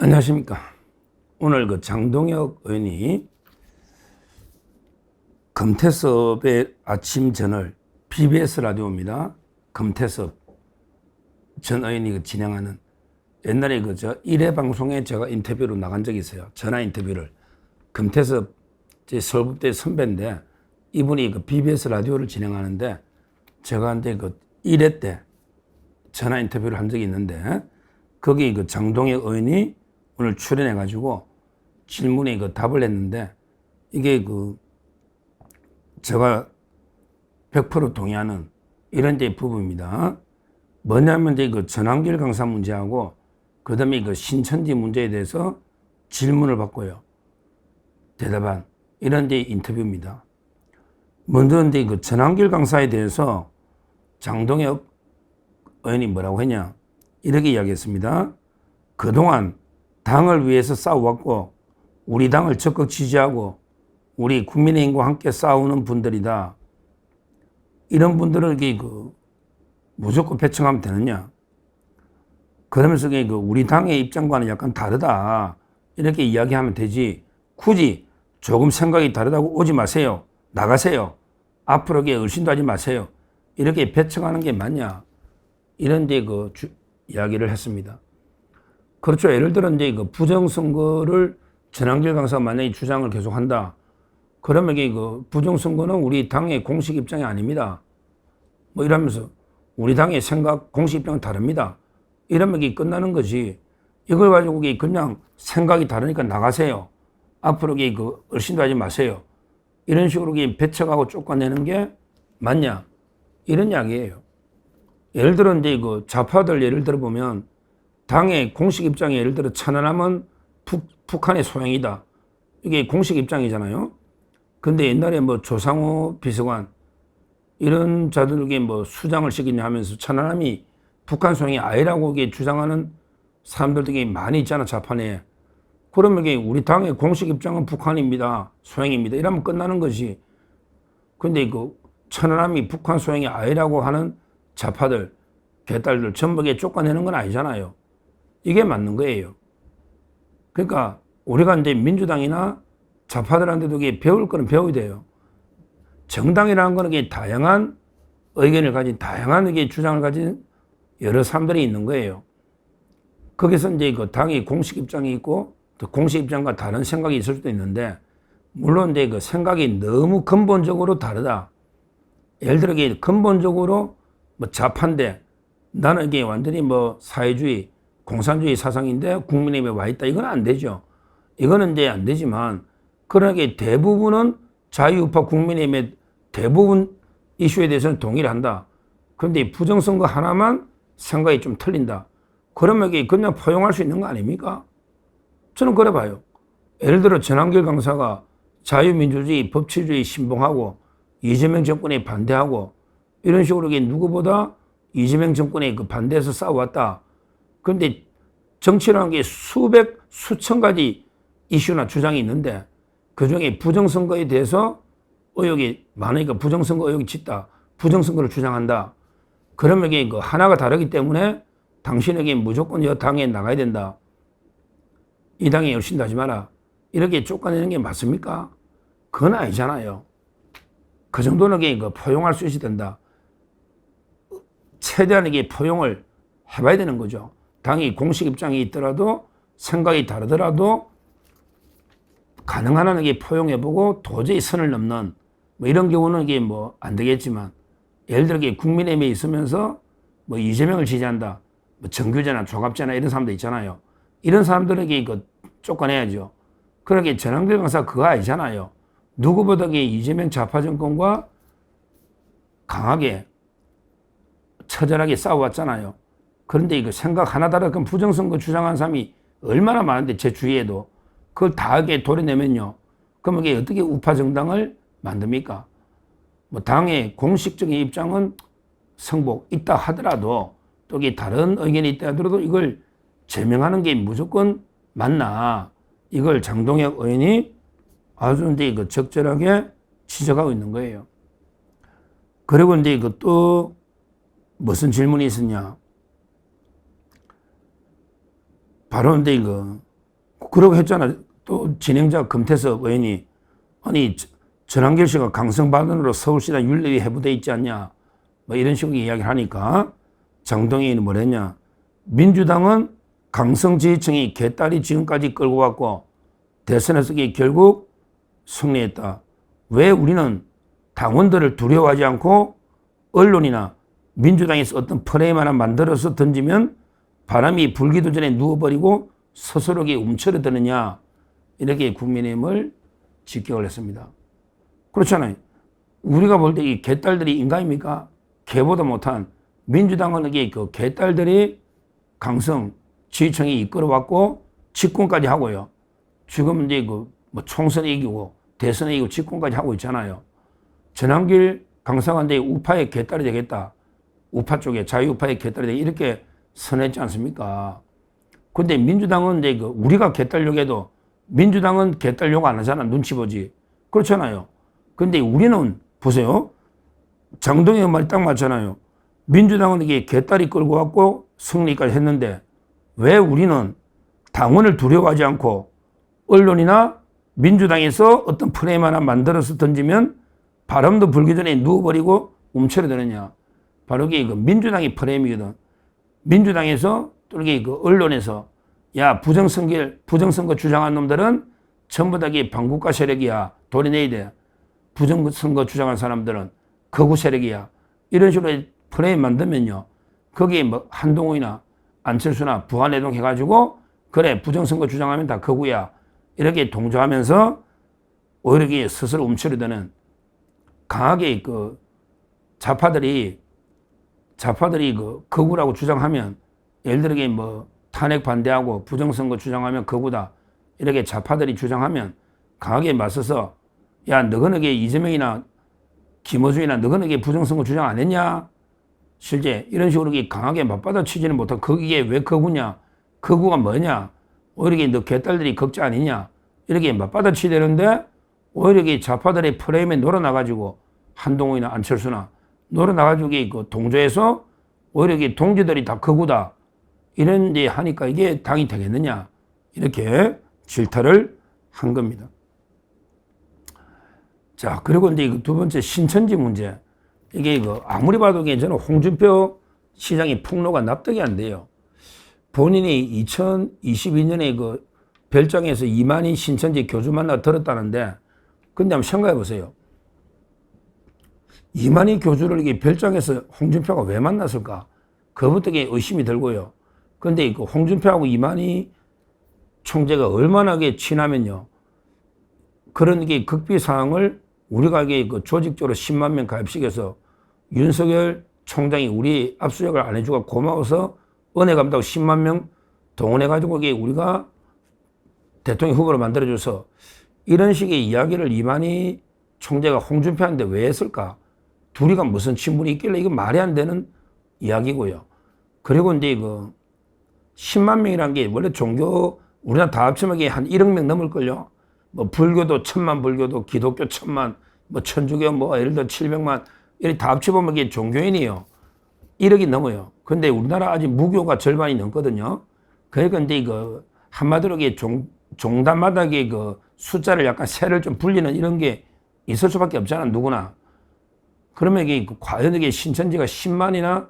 안녕하십니까. 오늘 장동혁 의원이 금태섭의 아침 저널 BBS 라디오입니다. 금태섭 전 의원이 진행하는 옛날에 저 1회 방송에 제가 인터뷰로 나간 적이 있어요. 전화 인터뷰를. 금태섭 제 서울대 선배인데 이분이 BBS 라디오를 진행하는데 제가 한테 1회 때 전화 인터뷰를 한 적이 있는데 거기 장동혁 의원이 오늘 출연해가지고 질문에 답을 했는데 이게 제가 100% 동의하는 이런 부분입니다. 뭐냐면 전환길 강사 문제하고 그 다음에 신천지 문제에 대해서 질문을 받고요. 대답한 이런 인터뷰입니다. 먼저 전환길 강사에 대해서 장동혁 의원이 뭐라고 했냐 이렇게 이야기했습니다. 그동안 당을 위해서 싸워왔고 우리 당을 적극 지지하고 우리 국민의힘과 함께 싸우는 분들이다. 이런 분들을 무조건 배척하면 되느냐. 그러면서 우리 당의 입장과는 약간 다르다. 이렇게 이야기하면 되지. 굳이 조금 생각이 다르다고 오지 마세요. 나가세요. 앞으로 얼씬도 하지 마세요. 이렇게 배척하는 게 맞냐. 이런 이야기를 했습니다. 그렇죠. 예를 들어 부정선거를 전환길 강사가 만약에 주장을 계속한다. 그러면 부정선거는 우리 당의 공식 입장이 아닙니다. 뭐 이러면서 우리 당의 생각, 공식 입장은 다릅니다. 이러면 끝나는 거지. 이걸 가지고 그냥 생각이 다르니까 나가세요. 앞으로 얼씬도 하지 마세요. 이런 식으로 배척하고 쫓아내는 게 맞냐? 이런 이야기예요. 예를 들어 좌파들 예를 들어 보면 당의 공식 입장이 예를 들어 천안함은 북한의 소행이다. 이게 공식 입장이잖아요. 근데 옛날에 조상호 비서관 이런 자들에게 수장을 시키냐 하면서 천안함이 북한 소행이 아니라고 주장하는 사람들도 많이 있잖아, 좌파내에. 그러면 우리 당의 공식 입장은 북한입니다. 소행입니다. 이러면 끝나는 것이. 근데 천안함이 북한 소행이 아니라고 하는 좌파들, 개딸들 전부 쫓아내는 건 아니잖아요. 이게 맞는 거예요. 그러니까 우리가 민주당이나 좌파들한테도 배울 거는 배워야 돼요. 정당이라는 거는 다양한 의견을 가진, 다양한 주장을 가진 여러 사람들이 있는 거예요. 거기서 당의 공식 입장이 있고 또 공식 입장과 다른 생각이 있을 수도 있는데 물론 생각이 너무 근본적으로 다르다. 예를 들어 근본적으로 좌파인데 나는 이게 완전히 사회주의, 공산주의 사상인데 국민의힘에 와 있다. 이건 안 되죠. 이거는 안 되지만 그러나 대부분은 자유우파 국민의힘의 대부분 이슈에 대해서는 동의를 한다. 그런데 부정선거 하나만 생각이 좀 틀린다. 그러면 그냥 포용할 수 있는 거 아닙니까? 저는 그래 봐요. 예를 들어 전환길 강사가 자유민주주의, 법치주의 신봉하고 이재명 정권에 반대하고 이런 식으로 누구보다 이재명 정권에 반대해서 싸워왔다. 그런데 정치라는 게 수천 가지 이슈나 주장이 있는데 그중에 부정선거에 대해서 의혹이 많으니까 부정선거 의혹이 짙다. 부정선거를 주장한다. 그러면 하나가 다르기 때문에 당신에게 무조건 이 당에 나가야 된다. 이 당에 열심히 하지 마라. 이렇게 쫓아내는 게 맞습니까? 그건 아니잖아요. 그 정도는 포용할 수 있어야 된다. 최대한 포용을 해봐야 되는 거죠. 당이 공식 입장이 있더라도 생각이 다르더라도 가능한 한 포용해보고 도저히 선을 넘는 이런 경우는 안 되겠지만 예를 들어 국민의힘에 있으면서 이재명을 지지한다. 정규제나 조갑제나 이런 사람들 있잖아요. 이런 사람들에게 쫓아내야죠. 그러게 전환길 강사 그거 아니잖아요. 누구보다 이재명 좌파 정권과 강하게 처절하게 싸워왔잖아요. 그런데 생각 하나 다르게 부정선거 주장하는 사람이 얼마나 많은데 제 주위에도 그걸 다 도려내면요. 그러면 어떻게 우파 정당을 만듭니까? 당의 공식적인 입장은 성복 있다 하더라도 또 다른 의견이 있다 하더라도 이걸 제명하는 게 무조건 맞나? 이걸 장동혁 의원이 아주 적절하게 지적하고 있는 거예요. 그리고 또 무슨 질문이 있었냐? 바로 그러고 했잖아. 또 진행자 금태섭 의원이 아니 전한길 씨가 강성발언으로 서울시당 윤리위 해부돼 있지 않냐 뭐 이런 식으로 이야기를 하니까 장동희 의원이 뭐랬냐. 민주당은 강성 지지층이 개딸이 지금까지 끌고 왔고 대선에서 결국 승리했다. 왜 우리는 당원들을 두려워하지 않고 언론이나 민주당에서 어떤 프레임 하나 만들어서 던지면 바람이 불기도 전에 누워버리고 스스로에게 움츠러드느냐 이렇게 국민의힘을 직격을 했습니다. 그렇잖아요. 우리가 볼 때 이 개딸들이 인간입니까? 개보다 못한 민주당은 그 개딸들이 강성 지지층이 이끌어왔고 집권까지 하고요. 지금 이제 뭐 총선에 이기고 대선에 이기고 집권까지 하고 있잖아요. 전한길 강성한데 우파의 개딸이 되겠다. 우파 쪽에 자유우파의 개딸이 되겠다. 이렇게 선했지 않습니까? 근데 민주당은 이제 우리가 개딸 욕해도 민주당은 개딸 욕 안 하잖아. 눈치 보지. 그렇잖아요. 근데 우리는 보세요. 장동혁 말이 딱 맞잖아요. 민주당은 이게 개딸이 끌고 왔고 승리까지 했는데 왜 우리는 당원을 두려워하지 않고 언론이나 민주당에서 어떤 프레임 하나 만들어서 던지면 바람도 불기 전에 누워버리고 움츠러드느냐. 바로 이게 민주당의 프레임이거든. 민주당에서 또 이게 언론에서 야 부정선거 주장한 놈들은 전부 다 반국가 세력이야. 도려내야 돼. 부정선거 주장한 사람들은 거구 세력이야. 이런 식으로 프레임 만들면요. 거기에 뭐 한동훈이나 안철수나 부안해동 해가지고 그래 부정선거 주장하면 다 거구야. 이렇게 동조하면서 오히려 스스로 움츠러드는 강하게 좌파들이 거구라고 주장하면 예를 들어 뭐 탄핵 반대하고 부정선거 주장하면 거구다. 이렇게 좌파들이 주장하면 강하게 맞서서 야 너희는 이재명이나 김어준이나 너희는 부정선거 주장 안 했냐? 실제 이런 식으로 강하게 맞받아치지는 못하고 거기에 왜 거구냐? 거구가 뭐냐? 오히려 너 개딸들이 걱정 아니냐? 이렇게 맞받아치되는데 오히려 좌파들의 프레임에 놀아나가지고 한동훈이나 안철수나 놀아나가지고 동조해서 오히려 동지들이 다 거구다. 이런 데 하니까 이게 당이 되겠느냐? 이렇게 질타를 한 겁니다. 자, 그리고 이제 두 번째 신천지 문제. 이게 아무리 봐도 저는 홍준표 시장의 폭로가 납득이 안 돼요. 본인이 2022년에 별장에서 이만희 신천지 교주 만나 들었다는데, 근데 한번 생각해 보세요. 이만희 교주를 이게 별장에서 홍준표가 왜 만났을까? 그부터 의심이 들고요. 근데 홍준표하고 이만희 총재가 얼마나 친하면요. 그런 극비 사항을 우리가 조직적으로 10만 명 가입시켜서 윤석열 총장이 우리 압수수색을 안 해주고 고마워서 은혜 갚다고 10만 명 동원해가지고 우리가 대통령 후보로 만들어줘서 이런 식의 이야기를 이만희 총재가 홍준표한테 왜 했을까? 둘이가 무슨 친분이 있길래 이거 말이 안 되는 이야기고요. 그리고 이제 10만 명이란 게 원래 종교 우리나라 다 합치면 한 1억 명 넘을걸요. 뭐 불교도 1,000만 불교도 기독교 1,000만 뭐 천주교 뭐 예를 들어 700만 이렇게 다 합쳐보면 이게 종교인이에요. 1억이 넘어요. 근데 우리나라 아직 무교가 절반이 넘거든요. 그러니까 이제 한마디로 종단마다 숫자를 약간 세를 좀 불리는 이런 게 있을 수밖에 없잖아, 누구나. 그러면 과연 이게 신천지가 10만이나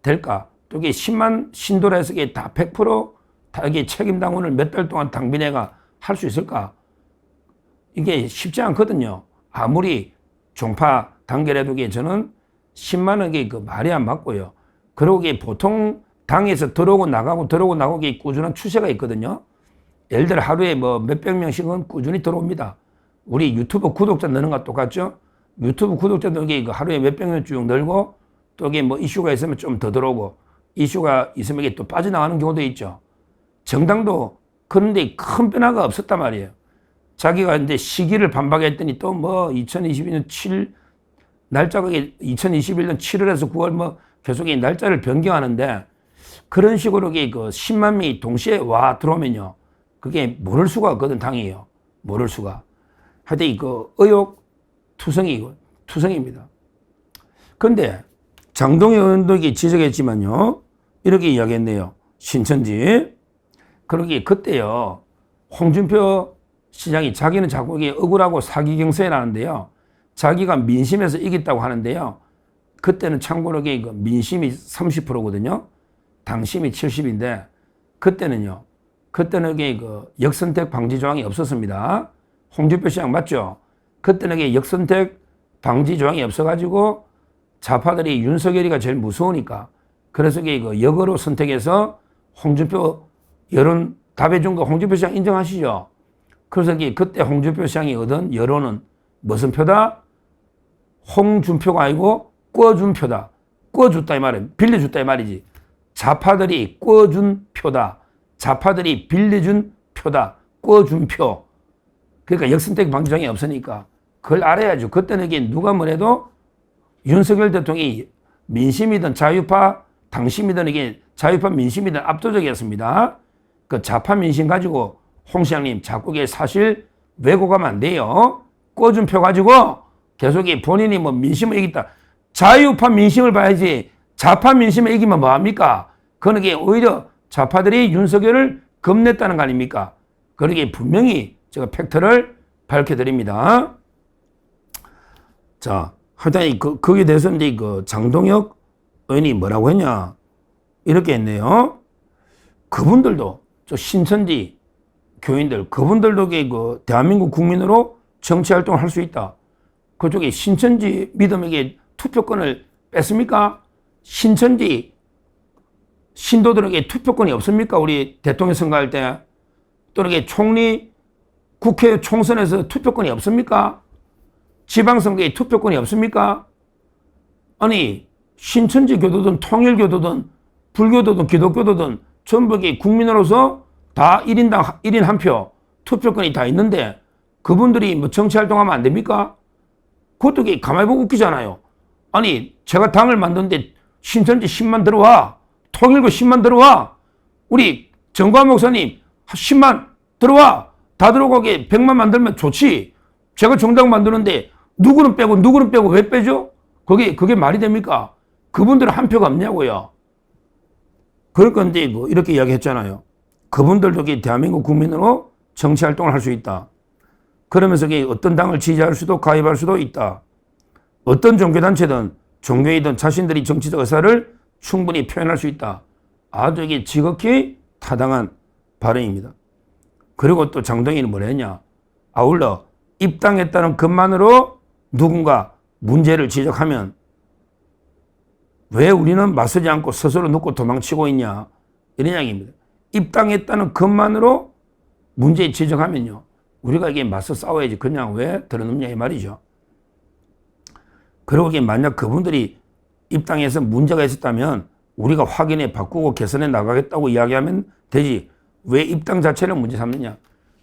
될까? 또 이게 10만 신도라 해서 다 100% 이게 책임당원을 몇 달 동안 당비내가 할 수 있을까? 이게 쉽지 않거든요. 아무리 종파 단결해도 저는 10만 원이 말이 안 맞고요. 그리고 보통 당에서 들어오고 나가고 꾸준한 추세가 있거든요. 예를 들어 하루에 뭐 몇백 명씩은 꾸준히 들어옵니다. 우리 유튜브 구독자 느는 것과 똑같죠? 유튜브 구독자도 하루에 몇백 명 쭉 늘고 또 뭐 이슈가 있으면 좀 더 들어오고 이슈가 있으면 또 빠져나가는 경우도 있죠. 정당도 그런데 큰 변화가 없었단 말이에요. 자기가 이제 시기를 반박했더니 또 뭐 2022년 7 날짜가 2021년 7월에서 9월 뭐 계속 날짜를 변경하는데 그런 식으로 10만 명이 동시에 와 들어오면요. 그게 모를 수가 없거든, 당이에요. 모를 수가. 하여튼 의혹 투성입니다. 그런데 장동혁 의원도 지적했지만요. 이렇게 이야기했네요. 신천지. 그러기 그때요. 홍준표 시장이 자기는 자꾸 이게 억울하고 사기 경선에 나는데요. 자기가 민심에서 이겼다고 하는데요. 그때는 참고로 이게 민심이 30%거든요. 당심이 70인데 그때는요. 그때는 이게 역선택 방지 조항이 없었습니다. 홍준표 시장 맞죠? 그때는 이게 역선택 방지 조항이 없어가지고 좌파들이 윤석열이가 제일 무서우니까 그래서 이게 역으로 선택해서 홍준표 여론 답해준 거 홍준표 시장 인정하시죠? 그래서 그때 홍준표 시장이 얻은 여론은 무슨 표다? 홍준표가 아니고 꿔준 표다. 꿔줬다 이 말이야. 빌려줬다 이 말이지. 좌파들이 꿔준 표다. 좌파들이 빌려준 표다. 꿔준 표. 그러니까 역선택 방지장이 없으니까 그걸 알아야죠. 그때는 이게 누가 뭐래도 윤석열 대통령이 민심이든 자유파 당심이든 이게 자유파 민심이든 압도적이었습니다. 그 좌파 민심 가지고 홍 시장님 자꾸 이게 사실 왜곡하면 안 돼요. 꿔준 표 가지고 계속 본인이 뭐 민심을 이겼다. 자유파 민심을 봐야지 좌파 민심을 이기면 뭐합니까? 그건 이게 오히려 좌파들이 윤석열을 겁냈다는 거 아닙니까? 그러기에 분명히 제가 팩트를 밝혀드립니다. 자, 하여튼 거기에 대해서 이제 장동혁 의원이 뭐라고 했냐? 이렇게 했네요. 그분들도, 저 신천지 교인들, 그분들도 대한민국 국민으로 정치활동을 할 수 있다. 그쪽에 신천지 믿음에게 투표권을 뺐습니까? 신천지 신도들에게 투표권이 없습니까? 우리 대통령 선거할 때. 또는 총리, 국회 총선에서 투표권이 없습니까? 지방선거에 투표권이 없습니까? 아니, 신천지 교도든 통일교도든 불교도든 기독교도든 전부 국민으로서 다 1인당 1인 한 표 투표권이 다 있는데 그분들이 뭐 정치활동하면 안 됩니까? 그것도 가만히 보고 웃기잖아요. 아니, 제가 당을 만드는데 신천지 10만 들어와. 통일교 10만 들어와. 우리 정관 목사님 10만 들어와. 다 들어가게 100만 만들면 좋지. 제가 정당 만드는데 누구는 빼고 왜 빼죠? 그게 말이 됩니까? 그분들은 한 표가 없냐고요. 그럴 건데 이렇게 이야기했잖아요. 그분들도 대한민국 국민으로 정치활동을 할 수 있다. 그러면서 어떤 당을 지지할 수도 가입할 수도 있다. 어떤 종교단체든 종교이든 자신들이 정치적 의사를 충분히 표현할 수 있다. 아주 이게 지극히 타당한 발언입니다. 그리고 또 장동희는 뭐라 했냐. 아울러 입당했다는 것만으로 누군가 문제를 지적하면 왜 우리는 맞서지 않고 스스로 눕고 도망치고 있냐. 이런 이야기입니다. 입당했다는 것만으로 문제 지적하면요. 우리가 이게 맞서 싸워야지 그냥 왜 들어눕냐 이 말이죠. 그리고 이게 만약 그분들이 입당해서 문제가 있었다면 우리가 확인해 바꾸고 개선해 나가겠다고 이야기하면 되지. 왜 입당 자체를 문제 삼느냐.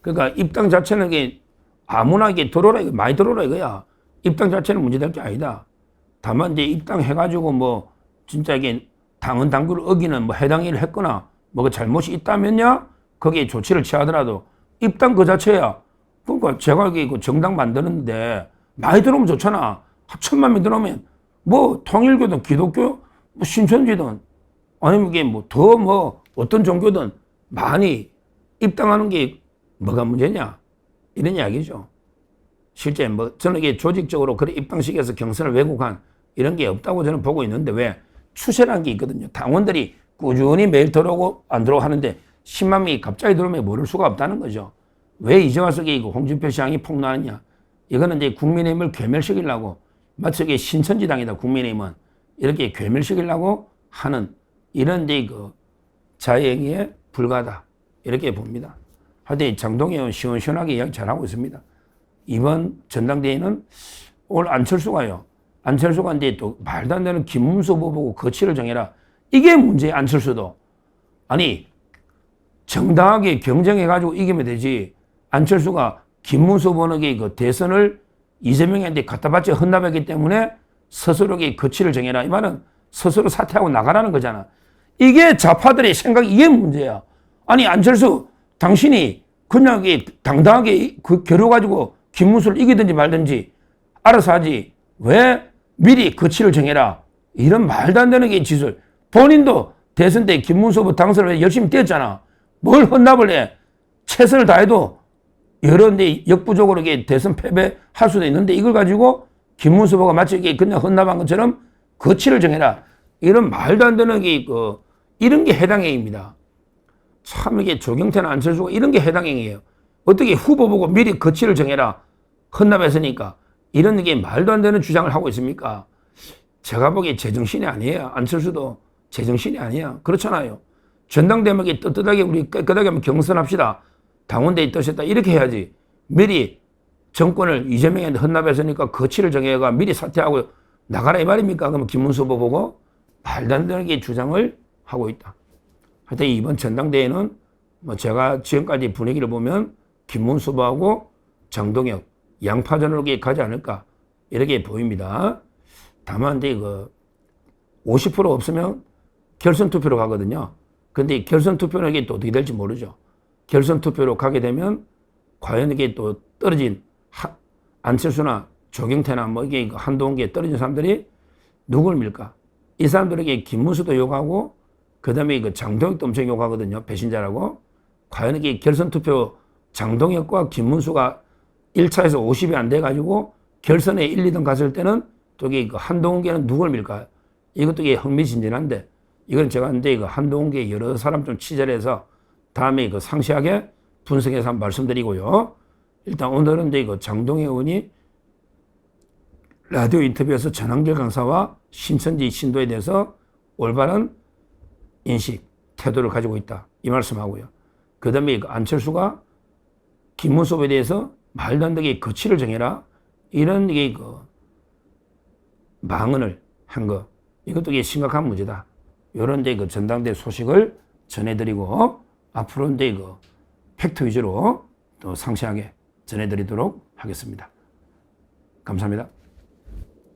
그러니까 입당 자체는 이게 아무나 이게 들어오라, 많이 들어오라 이거야. 입당 자체는 문제될 게 아니다. 다만 이제 입당해가지고 뭐 진짜 이게 당헌 당규를 어기는 뭐 해당 일을 했거나 뭐가 잘못이 있다면야 거기에 조치를 취하더라도 입당 그 자체야. 그러니까 제가 이게 정당 만드는데 많이 들어오면 좋잖아. 1,000만 명 들어오면 뭐 통일교든 기독교 뭐 신천지든 아니면 이게 뭐 더 뭐 어떤 종교든 많이 입당하는 게 뭐가 문제냐 이런 이야기죠. 실제 뭐 저는 이게 조직적으로 그런 입당식에서 경선을 왜곡한 이런 게 없다고 저는 보고 있는데 왜 추세라는 게 있거든요. 당원들이 꾸준히 매일 들어오고 안 들어오고 하는데 10만 명이 갑자기 들어오면 모를 수가 없다는 거죠. 왜 이제 와서 이거 홍준표 시장이 폭로하느냐. 이거는 이제 국민의힘을 괴멸시키려고 마치 이게 신천지당이다 국민의힘은 이렇게 괴멸시키려고 하는 이런 이제 자행위에 불과하다 이렇게 봅니다. 하여튼 장동희 의원 시원시원하게 이야기 잘하고 있습니다. 이번 전당대회는 오늘 안철수가요. 안철수가 이제 또 말도 안 되는 김문수 후보 보고 거취를 정해라. 이게 문제야 안철수도. 아니 정당하게 경쟁해가지고 이기면 되지. 안철수가 김문수 후보에게 그 대선을 이재명한테 갖다 바쳐 헌납했기 때문에 스스로에게 거취를 정해라. 이 말은 스스로 사퇴하고 나가라는 거잖아. 이게 좌파들의 생각, 이게 문제야. 아니 안철수 당신이 그냥 당당하게 겨뤄가지고 김문수를 이기든지 말든지 알아서 하지. 왜 미리 거취를 정해라. 이런 말도 안 되는 게 짓을. 본인도 대선 때 김문수 후보 당선을 열심히 뛰었잖아. 뭘 헌납을 해. 최선을 다해도 여러 데 역부족으로 이게 대선 패배할 수도 있는데 이걸 가지고 김문수 후보가 마치 이게 그냥 헌납한 것처럼 거취를 정해라. 이런 말도 안 되는 게 이런 게 해당 행위입니다. 참 이게 조경태나 안철수가 이런 게 해당 행위예요. 어떻게 후보 보고 미리 거취를 정해라. 헌납했으니까. 이런 게 말도 안 되는 주장을 하고 있습니까? 제가 보기에 제정신이 아니에요. 안철수도 제정신이 아니야. 그렇잖아요. 전당대회에 떳떳하게 우리 깨끗하게 한번 경선합시다. 당원대회 뜻했다. 이렇게 해야지. 미리 정권을 이재명한테 헌납했으니까 거취를 정해가 미리 사퇴하고 나가라 이 말입니까? 그러면 김문수 후보 보고 말도 안 되는 게 주장을 하고 있다. 하여튼 이번 전당대회는 뭐 제가 지금까지 분위기를 보면 김문수 후보하고 장동혁 양파전으로 가지 않을까 이렇게 보입니다. 다만 이제 50% 없으면 결선 투표로 가거든요. 근데 결선 투표는 이게 또 어떻게 될지 모르죠. 결선 투표로 가게 되면 과연 이게 또 떨어진 안철수나 조경태나 뭐 이게 한동훈에 떨어진 사람들이 누굴 밀까? 이 사람들에게 김문수도 욕하고 그다음에 장동혁도 엄청 욕하거든요. 배신자라고. 과연 이게 결선 투표 장동혁과 김문수가 1차에서 50이 안 돼가지고 결선에 1, 2등 갔을 때는 또 이게 한동훈계는 누굴 밀까? 이것도 이게 흥미진진한데 이건 제가 근데 한동훈계 여러 사람 좀 취재를 해서 다음에 상세하게 분석해서 한번 말씀드리고요. 일단 오늘은 이제 장동혁 의원이 라디오 인터뷰에서 전한길 강사와 신천지 신도에 대해서 올바른 인식, 태도를 가지고 있다. 이 말씀하고요. 그 다음에 안철수가 김문수 후보에 대해서 말도 안 되게 거취를 정해라. 이런 게 망언을 한 거. 이것도 이게 심각한 문제다. 이런 전당대 소식을 전해드리고 앞으로 팩트 위주로 또 상세하게 전해드리도록 하겠습니다. 감사합니다.